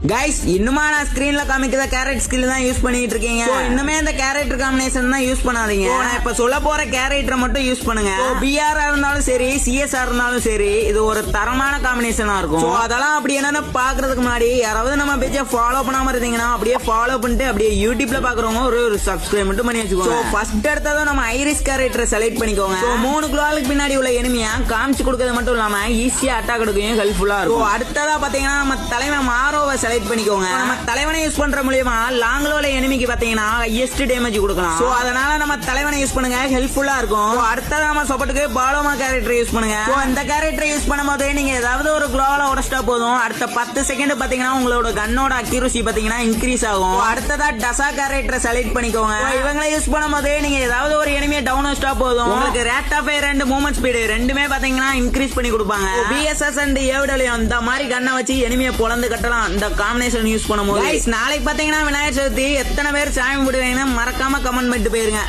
Guys இன்னுமா நான் ஸ்கிரீன்ல காமிக்கிற கேரட் ஸ்கில் தான் யூஸ் பண்ணிட்டு இருக்கீங்க. இன்னுமே அந்த கேரக்டர் காம்பினேஷன் தான் யூஸ் பண்ணாதீங்க. நான் இப்ப சொல்ல போற கேரக்டரை மட்டும் யூஸ் பண்ணுங்க. பிஆர் இருந்தாலும் சரி, சிஎஸ்ஆர் இருந்தாலும் சரி, இது ஒரு தரமான காம்பினேஷனா இருக்கும். அதெல்லாம் அப்படி என்னன்னு பாக்குறதுக்கு முன்னாடி யாராவது நம்ம பேஜை ஃபாலோ பண்ணாம இருந்தீங்கன்னா அப்படியே ஃபாலோ பண்ணிட்டு அப்படியே யூடியூப்ல பாக்குறவங்க ஒரு சப்ஸ்கிரைப் மட்டும் பண்ணி வச்சுக்கோங்க. ஃபர்ஸ்ட் எடுத்ததும் நம்ம ஐரிஸ் கேரக்டரை செலக்ட் பண்ணிக்கோங்க. 3 குளோலுக்கு பின்னாடி உள்ள எனிமியா காமிச்சு கொடுக்கறது மட்டும் இல்லாம ஈஸியா அட்டாக் எடுக்கும், ஹெல்ப்ஃபுல்லா இருக்கும். அடுத்ததா பாத்தீங்கன்னா நம்ம தலைமை மாரோவை செலக்ட் பண்ணிக்கோங்க. நம்ம தலைவனை யூஸ் பண்ற மூலமா லாங்ல உள்ள எனிமிக்கு பாத்தீங்கன்னா ஹையஸ்ட் டேமேஜ் கொடுக்கலாம். சோ அதனால நம்ம தலைவனை யூஸ் பண்ணுங்க, ஹெல்ப்ஃபுல்லா இருக்கும். அடுத்தது நம்ம சப்போர்ட்டுக்கு பாலோமா கேரக்டர் யூஸ் பண்ணுங்க. சோ இந்த கேரக்டர் யூஸ் பண்ணும்போது நீங்க ஏதாவது ஒரு குளோவால உடைச்சிட்டா போதும், அடுத்த 10 செகண்ட் பாத்தீங்கன்னா உங்களோட கன்னோட அக்யூரசி பாத்தீங்கன்னா இன்க்ரீஸ் ஆகும். அடுத்ததா டசா கேரக்டர் செலக்ட் பண்ணிக்கோங்க. இவங்களை யூஸ் பண்ணும்போது நீங்க ஏதாவது ஒரு எனிமியை டவுன் வச்சிட்டா போதும், உங்களுக்கு rate of fire and movement speed ரெண்டுமே பாத்தீங்கன்னா இன்க்ரீஸ் பண்ணி கொடுப்பாங்க. பிஎஸ்எஸ் அண்ட் ஏவிடபிள்யூ இந்த மாதிரி கண்ணை வச்சு எனிமியை பொளந்து கட்டலாம் இந்த காம்பினேஷன் யூஸ் பண்ணும்போது. நாளைக்கு பாத்தீங்கன்னா விநாயகர் சதுர்த்தி, எத்தனை பேர் சாமி விடுவீங்கன்னு மறக்காம கமெண்ட் பண்ணிட்டு போயிருங்க.